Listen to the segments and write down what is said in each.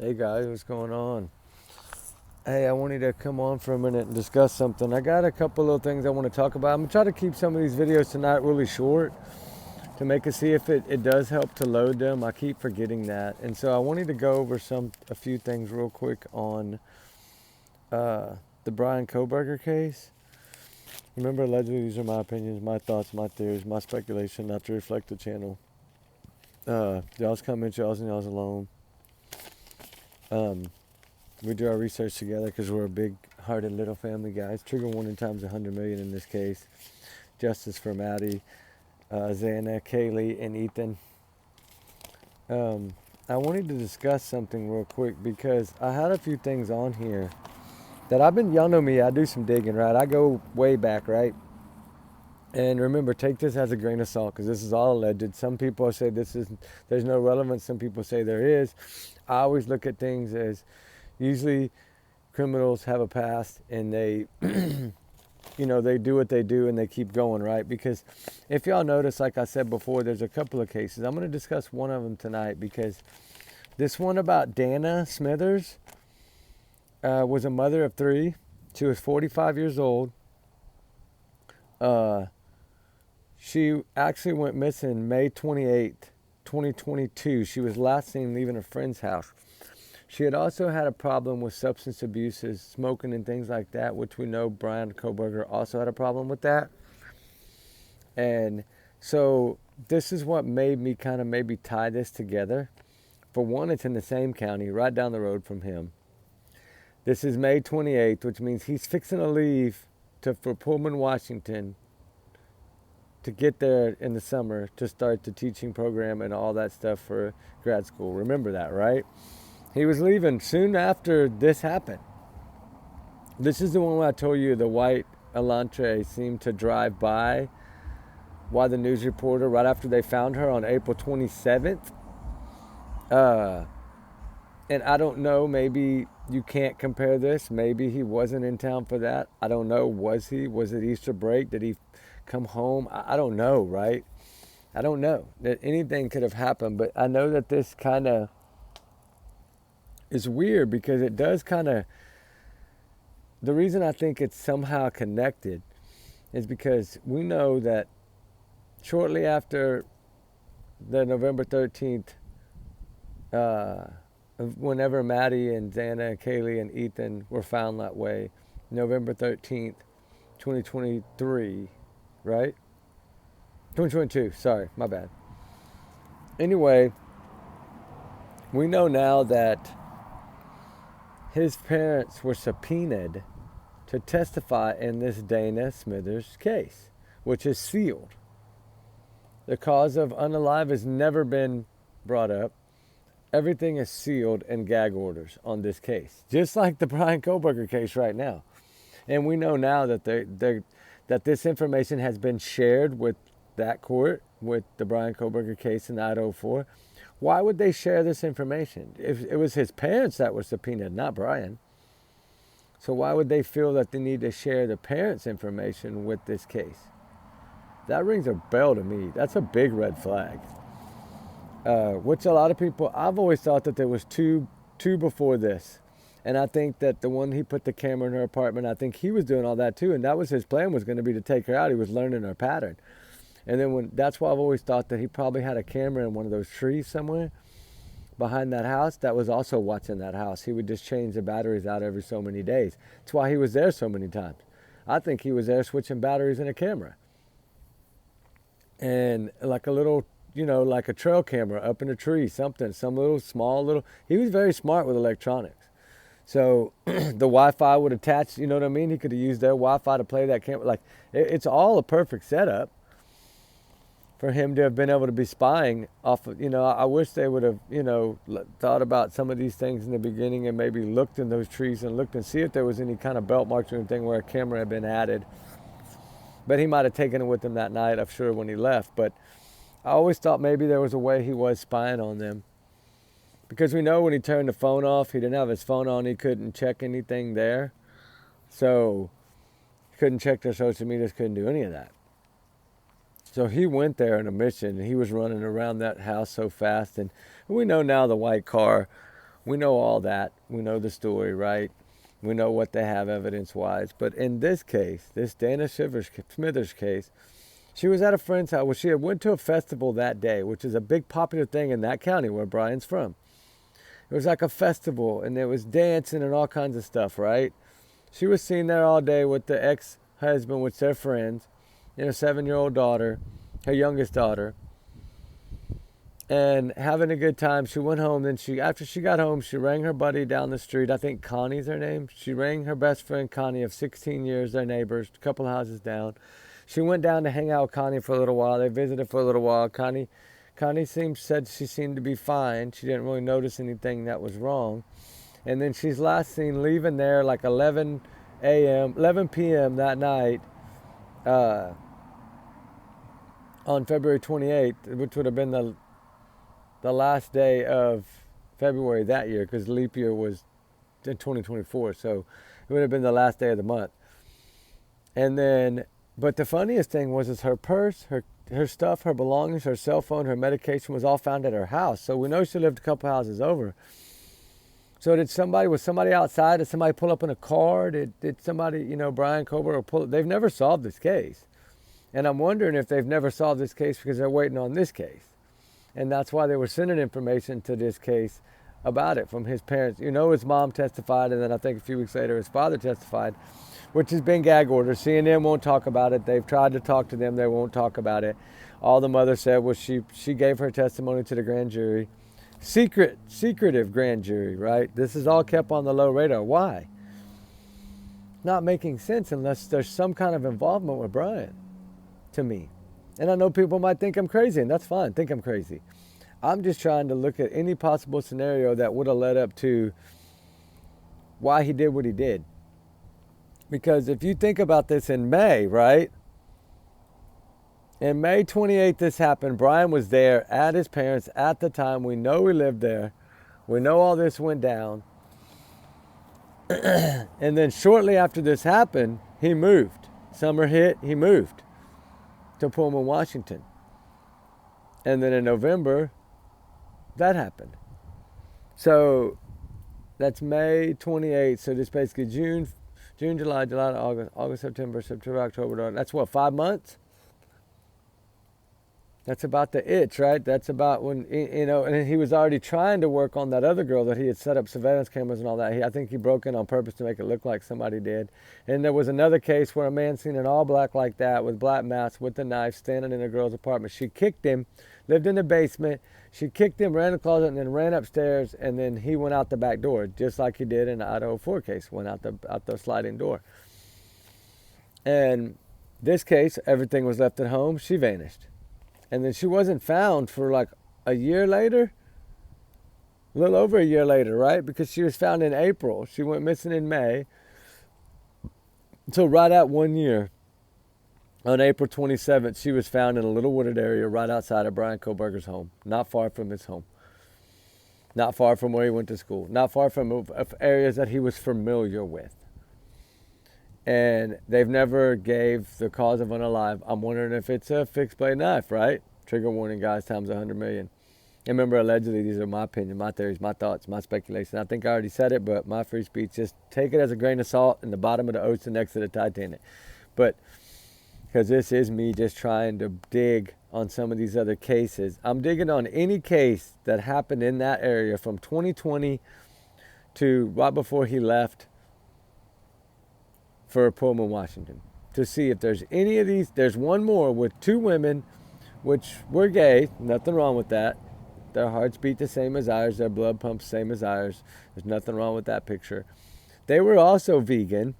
Hey guys, what's going on? Hey, I wanted to come on for a minute and discuss something. I got a couple little things I want to talk about. I'm gonna try to keep some of these videos tonight really short to make it see if it does help to load them. I keep forgetting that, and so I wanted to go over a few things real quick on the Bryan Kohberger case. Remember, allegedly, these are my opinions, my thoughts, my theories, my speculation, not to reflect the channel. Y'all's comments, y'all's and y'all's alone. We do our research together because we're a big-hearted little family, guys. Trigger warning times 100 million in this case. Justice for Maddie, Xana, Kaylee, and Ethan. I wanted to discuss something real quick because I had a few things on here that y'all know me, I do some digging, right? I go way back, right? And remember, take this as a grain of salt because this is all alleged. Some people say there's no relevance. Some people say there is. I always look at things as usually criminals have a past and they, they do what they do and they keep going, right? Because if y'all notice, like I said before, there's a couple of cases. I'm going to discuss one of them tonight because this one about Dana Smithers was a mother of three. She was 45 years old. She actually went missing May 28th, 2022. She was last seen leaving a friend's house. She had also had a problem with substance abuses, smoking and things like that, which we know Bryan Kohberger also had a problem with that. And so this is what made me kind of maybe tie this together. For one, it's in the same county, right down the road from him. This is May 28th, which means he's fixing to leave for Pullman, Washington, to get there in the summer to start the teaching program and all that stuff for grad school. Remember that, right? He was leaving soon after this happened. This is the one where I told you the white Elantra seemed to drive by while the news reporter, right after they found her on April 27th. And I don't know, maybe you can't compare this. Maybe he wasn't in town for that. I don't know. Was he? Was it Easter break? Did he come home? I don't know, right? I don't know. That anything could have happened, but I know that this kind of is weird because it does kind of, the reason I think it's somehow connected is because we know that shortly after the November 13th, whenever Maddie and Xana, Kaylee, and Ethan were found that way, November 13th, 2023, right? 2022, sorry, my bad. Anyway, we know now that his parents were subpoenaed to testify in this Dana Smithers case, which is sealed. The cause of unalive has never been brought up. Everything is sealed in gag orders on this case, just like the Bryan Kohberger case right now. And we know now that that this information has been shared with that court, with the Bryan Kohberger case in Idaho 4. Why would they share this information? If it was his parents that were subpoenaed, not Bryan. So why would they feel that they need to share the parents' information with this case? That rings a bell to me. That's a big red flag. Which a lot of people, I've always thought that there was two before this. And I think that the one he put the camera in her apartment, I think he was doing all that too. And that was his plan, was going to be to take her out. He was learning her pattern. And then that's why I've always thought that he probably had a camera in one of those trees somewhere behind that house that was also watching that house. He would just change the batteries out every so many days. That's why he was there so many times. I think he was there switching batteries in a camera. And like a little, like a trail camera up in a tree, some little small little. He was very smart with electronics. So the Wi-Fi would attach, you know what I mean? He could have used their Wi-Fi to play that camera. Like, it's all a perfect setup for him to have been able to be spying off of, I wish they would have, thought about some of these things in the beginning and maybe looked in those trees and looked and see if there was any kind of belt marks or anything where a camera had been added. But he might have taken it with him that night, I'm sure, when he left. But I always thought maybe there was a way he was spying on them. Because we know when he turned the phone off, he didn't have his phone on, he couldn't check anything there. So he couldn't check their social medias, couldn't do any of that. So he went there on a mission, and he was running around that house so fast. And we know now the white car We know all that. We know the story, right? We know what they have evidence-wise. But in this case, this Dana Smithers case, she was at a friend's house. Well, she had went to a festival that day, which is a big popular thing in that county where Bryan's from. It was like a festival, and there was dancing and all kinds of stuff, right? She was seen there all day with the ex-husband, with their friends, and a 7-year-old daughter, her youngest daughter, and having a good time. She went home. Then after she got home, she rang her buddy down the street. I think Connie's her name. She rang her best friend Connie of 16 years, their neighbors, a couple houses down. She went down to hang out with Connie for a little while. They visited for a little while. Connie said she seemed to be fine. She didn't really notice anything that was wrong. And then she's last seen leaving there like 11 p.m. that night on February 28th, which would have been the last day of February that year, because leap year was in 2024, so it would have been the last day of the month. And then, but the funniest thing was her purse, her stuff, her belongings, her cell phone, her medication was all found at her house. So we know she lived a couple houses over. So was somebody outside? Did somebody pull up in a car? Did somebody, Bryan Kohberger pull up? They've never solved this case. And I'm wondering if they've never solved this case because they're waiting on this case. And that's why they were sending information to this case about it from his parents. His mom testified, and then I think a few weeks later his father testified, which has been gag order. CNN won't talk about it. They've tried to talk to them. They won't talk about it. All the mother said was she gave her testimony to the grand jury. Secretive grand jury, right? This is all kept on the low radar. Why? Not making sense unless there's some kind of involvement with Bryan, to me. And I know people might think I'm crazy, and that's fine. Think I'm crazy. I'm just trying to look at any possible scenario that would have led up to why he did what he did. Because if you think about this in May, right? In May 28th, this happened. Bryan was there at his parents' at the time. We know he lived there. We know all this went down. And then shortly after this happened, he moved. Summer hit, he moved to Pullman, Washington. And then in November, that happened. So that's May 28th. So this basically June, July, August, September, October. That's what, 5 months? That's about the itch, right? That's about when, and he was already trying to work on that other girl that he had set up surveillance cameras and all that. I think he broke in on purpose to make it look like somebody did. And there was another case where a man seen in all black like that with black masks with a knife standing in a girl's apartment. She kicked him, lived in the basement. She kicked him, ran in the closet, and then ran upstairs, and then he went out the back door, just like he did in the Idaho 4 case, went out the sliding door. And this case, everything was left at home. She vanished. And then she wasn't found for like a year later, a little over a year later, right? Because she was found in April. She went missing in May. So right at 1 year, on April 27th, she was found in a little wooded area right outside of Bryan Kohberger's home, not far from his home, not far from where he went to school, not far from areas that he was familiar with. And they've never gave the cause of unalive. I'm wondering if it's a fixed blade knife, right? Trigger warning, guys, times 100 million. And remember, allegedly, these are my opinion, my theories, my thoughts, my speculation. I think I already said it, but my free speech, just take it as a grain of salt in the bottom of the ocean next to the Titanic. But because this is me just trying to dig on some of these other cases. I'm digging on any case that happened in that area from 2020 to right before he left for Pullman, Washington, to see if there's any of these. There's one more with 2 women, which were gay. Nothing wrong with that. Their hearts beat the same as ours. Their blood pumps the same as ours. There's nothing wrong with that picture. They were also vegan,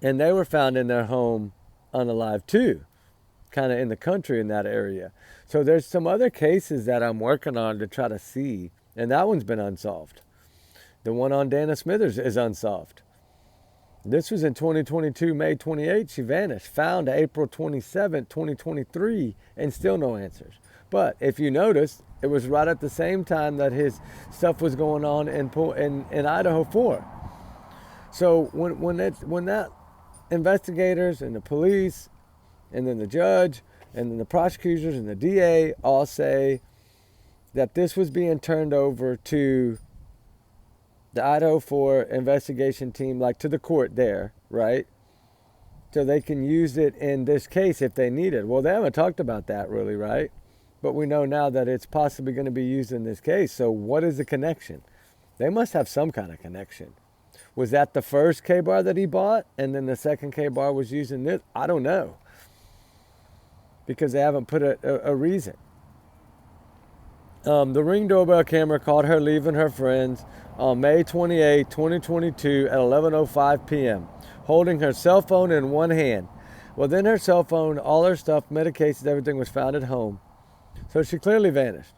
and they were found in their home unalive too, kind of in the country in that area. So there's some other cases that I'm working on to try to see, and that one's been unsolved. The one on Dana Smithers is unsolved. This was in 2022, May 28th, she vanished. Found April 27th, 2023, and still no answers. But if you notice, it was right at the same time that his stuff was going on in Idaho 4. So when that investigators and the police and then the judge and then the prosecutors and the DA all say that this was being turned over to the Idaho 4 investigation team, like to the court there, right? So they can use it in this case if they need it. Well, they haven't talked about that really, right? But we know now that it's possibly going to be used in this case. So what is the connection? They must have some kind of connection. Was that the first K-bar that he bought and then the second K-bar was used in this? I don't know. Because they haven't put a reason. The Ring doorbell camera caught her leaving her friends on May 28, 2022 at 11:05 p.m., holding her cell phone in one hand. Well, then her cell phone, all her stuff, medications, everything was found at home. So she clearly vanished.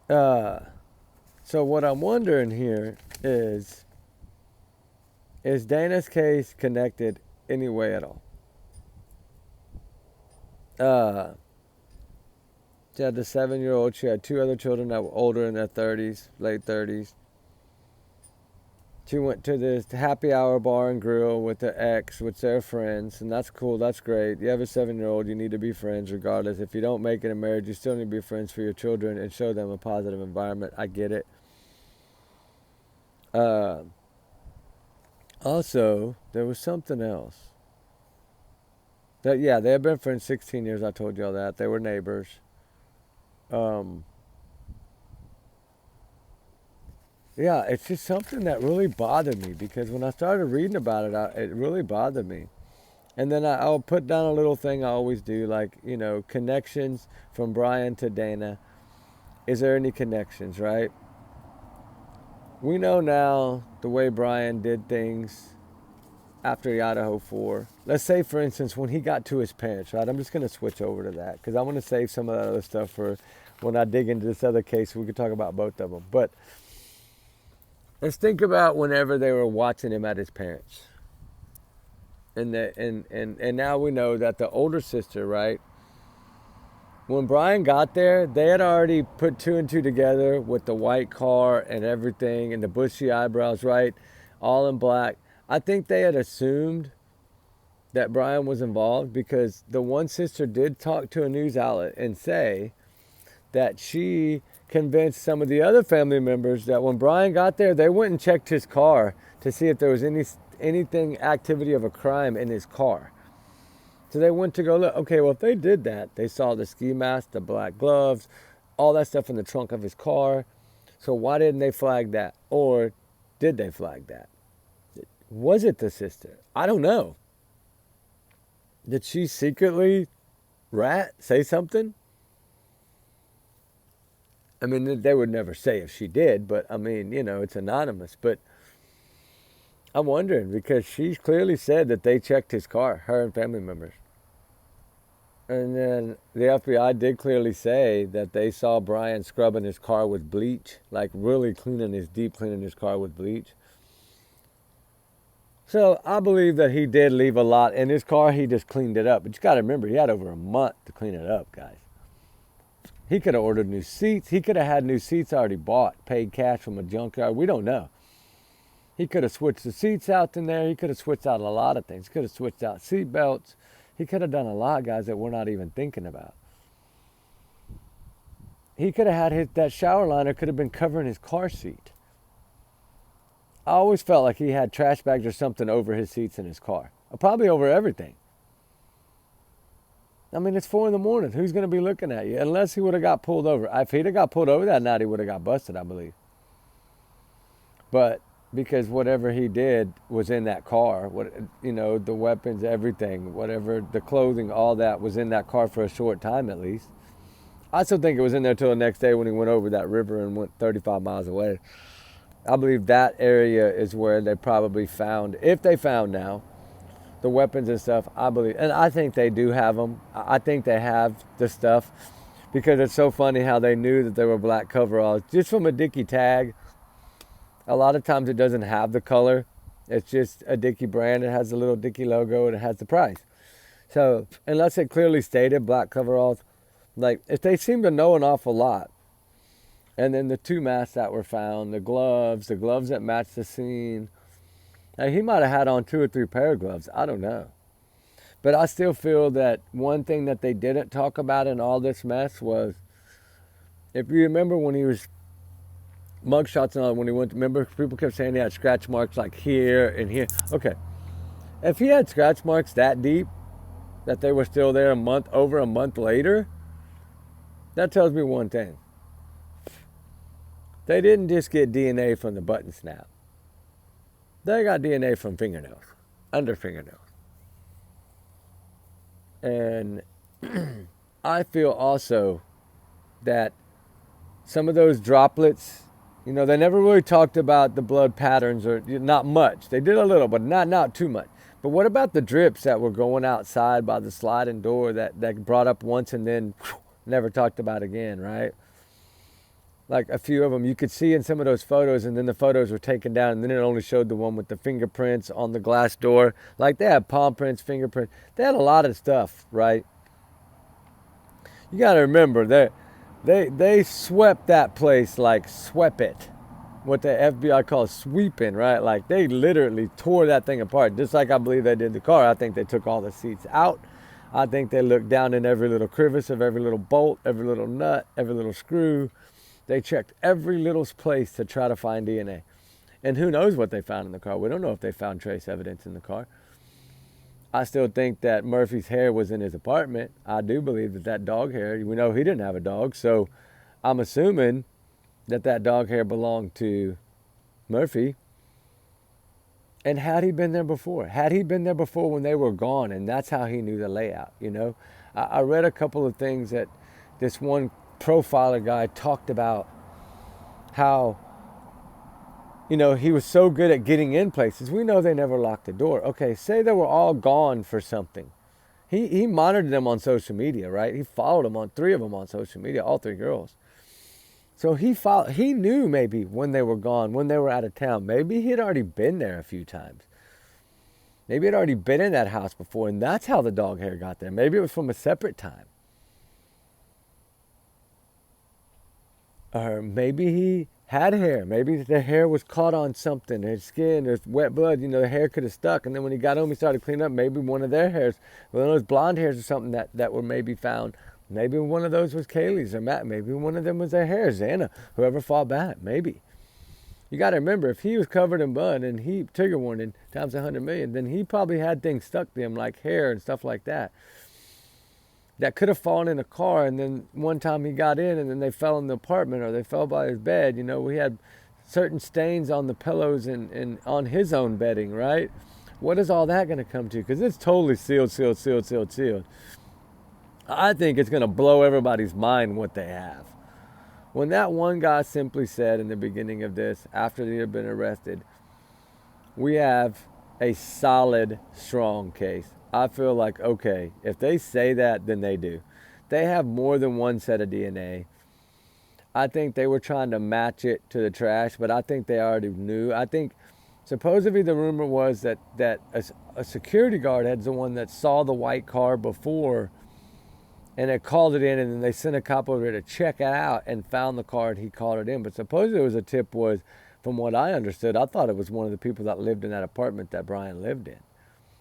So what I'm wondering here is Dana's case connected any way at all? She had the 7-year-old. She had 2 other children that were older in their 30s, late 30s. She went to this happy hour bar and grill with her ex, with their friends, and that's cool, that's great. You have a 7-year-old, you need to be friends regardless. If you don't make it in marriage, you still need to be friends for your children and show them a positive environment. I get it. Also, there was something else. They had been friends 16 years, I told y'all that. They were neighbors. Yeah, it's just something that really bothered me because when I started reading about it, it really bothered me. And then I'll put down a little thing I always do, like, connections from Bryan to Dana. Is there any connections, right? We know now the way Bryan did things after the Idaho 4. Let's say, for instance, when he got to his parents, right? I'm just going to switch over to that because I want to save some of that other stuff for when I dig into this other case. We could talk about both of them. But let's think about whenever they were watching him at his parents. And now we know that the older sister, right? When Bryan got there, they had already put 2 and 2 together with the white car and everything and the bushy eyebrows, right? All in black. I think they had assumed that Bryan was involved because the one sister did talk to a news outlet and say that she convinced some of the other family members that when Bryan got there, they went and checked his car to see if there was anything activity of a crime in his car. So they went to go look. Okay, well, if they did that, they saw the ski mask, the black gloves, all that stuff in the trunk of his car. So why didn't they flag that? Or did they flag that? Was it the sister? I don't know. Did she secretly say something? I mean, they would never say if she did, but I mean, it's anonymous. But I'm wondering because she clearly said that they checked his car, her and family members. And then the FBI did clearly say that they saw Bryan scrubbing his car with bleach, like really deep cleaning his car with bleach. So I believe that he did leave a lot in his car. He just cleaned it up. But you got to remember, he had over a month to clean it up, guys. He could have ordered new seats. He could have had new seats already bought, paid cash from a junkyard. We don't know. He could have switched the seats out in there. He could have switched out a lot of things. He could have switched out seat belts. He could have done a lot, guys, that we're not even thinking about. He could have had that shower liner could have been covering his car seat. I always felt like he had trash bags or something over his seats in his car. Probably over everything. I mean, it's 4 a.m. Who's going to be looking at you? Unless he would have got pulled over. If he'd have got pulled over that night, he would have got busted, I believe. But because whatever he did was in that car, the weapons, everything, whatever, the clothing, all that was in that car for a short time at least. I still think it was in there till the next day when he went over that river and went 35 miles away. I believe that area is where they probably found, if they found now, the weapons and stuff, I believe. And I think they do have them. I think they have the stuff because it's so funny how they knew that they were black coveralls. Just from a Dickie tag, a lot of times it doesn't have the color. It's just a Dickie brand. It has the little Dickie logo and it has the price. So unless it clearly stated black coveralls, like if they seem to know an awful lot, and then the 2 masks that were found, the gloves that matched the scene. Now, he might have had on 2 or 3 pair of gloves. I don't know. But I still feel that one thing that they didn't talk about in all this mess was If you remember when he was mugshots and all, when he went, remember people kept saying he had scratch marks like here and here. Okay, if he had scratch marks that deep that they were still there over a month later, that tells me one thing. They didn't just get DNA from the button snap. They got DNA from fingernails, under fingernails. And I feel also that some of those droplets, they never really talked about the blood patterns, or not much. They did a little, but not too much. But what about the drips that were going outside by the sliding door that brought up once and then never talked about again, right? Like a few of them you could see in some of those photos, and then the photos were taken down, and then it only showed the one with the fingerprints on the glass door. Like they had palm prints, fingerprints. They had a lot of stuff, right? You got to remember that they swept that place, like swept it. What the FBI calls sweeping, right? Like they literally tore that thing apart, just like I believe they did the car. I think they took all the seats out. I think they looked down in every little crevice of every little bolt, every little nut, every little screw. They checked every little place to try to find DNA. And who knows what they found in the car. We don't know if they found trace evidence in the car. I still think that Murphy's hair was in his apartment. I do believe that dog hair, we know he didn't have a dog, so I'm assuming that dog hair belonged to Murphy. And had he been there before? Had he been there before when they were gone, and that's how he knew the layout, I read a couple of things that this one profiler guy talked about how, he was so good at getting in places. We know they never locked the door. Okay, say they were all gone for something. He monitored them on social media, right? He followed them on 3 of them on social media, all 3 girls. So he knew maybe when they were gone, when they were out of town. Maybe he had already been there a few times. Maybe he had already been in that house before, and that's how the dog hair got there. Maybe it was from a separate time. Or maybe he had hair. Maybe the hair was caught on something, his skin, his wet blood. The hair could have stuck. And then when he got home, he started cleaning up. Maybe one of their hairs, one of those blonde hairs or something that were maybe found. Maybe one of those was Kaylee's or Matt. Maybe one of them was their hair, Xana, whoever fought back. Maybe. You got to remember, if he was covered in blood and he, trigger warning, times 100 million, then he probably had things stuck to him like hair and stuff like that. That could have fallen in a car, and then one time he got in and then they fell in the apartment or they fell by his bed. We had certain stains on the pillows and on his own bedding, right? What is all that going to come to? Because it's totally sealed. I think it's going to blow everybody's mind what they have. When that one guy simply said in the beginning of this, after he had been arrested, we have a solid, strong case. I feel like, okay, if they say that, then they do. They have more than one set of DNA. I think they were trying to match it to the trash, but I think they already knew. I think supposedly the rumor was that a security guard had the one that saw the white car before and had called it in, and then they sent a cop over to check it out and found the car, and he called it in. But supposedly it was a tip was, from what I understood, I thought it was one of the people that lived in that apartment that Bryan lived in.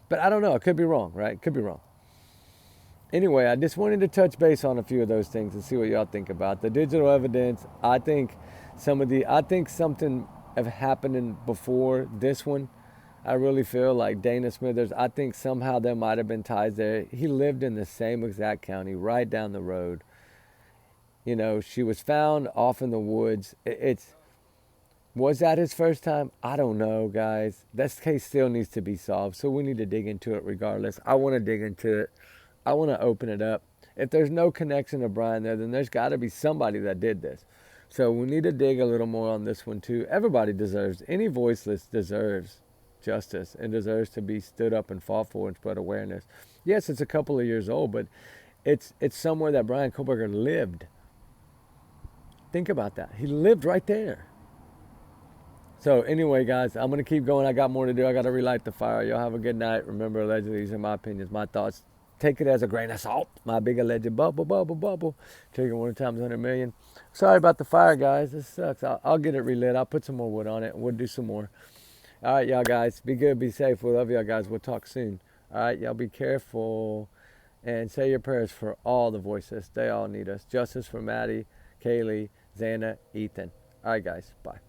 But I don't know. It could be wrong, right? Could be wrong. Anyway, I just wanted to touch base on a few of those things and see what y'all think about the digital evidence. I think something have happened before this one. I really feel like Dana Smithers, I think somehow there might have been ties there. He lived in the same exact county, right down the road. She was found off in the woods. Was that his first time? I don't know, guys. This case still needs to be solved, so we need to dig into it regardless. I want to dig into it. I want to open it up. If there's no connection to Bryan there, then there's got to be somebody that did this. So we need to dig a little more on this one too. Everybody deserves, any voiceless deserves justice and deserves to be stood up and fought for and spread awareness. Yes, it's a couple of years old, but it's somewhere that Bryan Kohberger lived. Think about that. He lived right there. So anyway, guys, I'm going to keep going. I got more to do. I got to relight the fire. Y'all have a good night. Remember, allegedly, these are my opinions, my thoughts. Take it as a grain of salt. My big alleged bubble. Trigger warning times 100 million. Sorry about the fire, guys. This sucks. I'll get it relit. I'll put some more wood on it. We'll do some more. All right, y'all guys. Be good. Be safe. We love y'all guys. We'll talk soon. All right, y'all be careful. And say your prayers for all the voices. They all need us. Justice for Maddie, Kaylee, Xana, Ethan. All right, guys. Bye.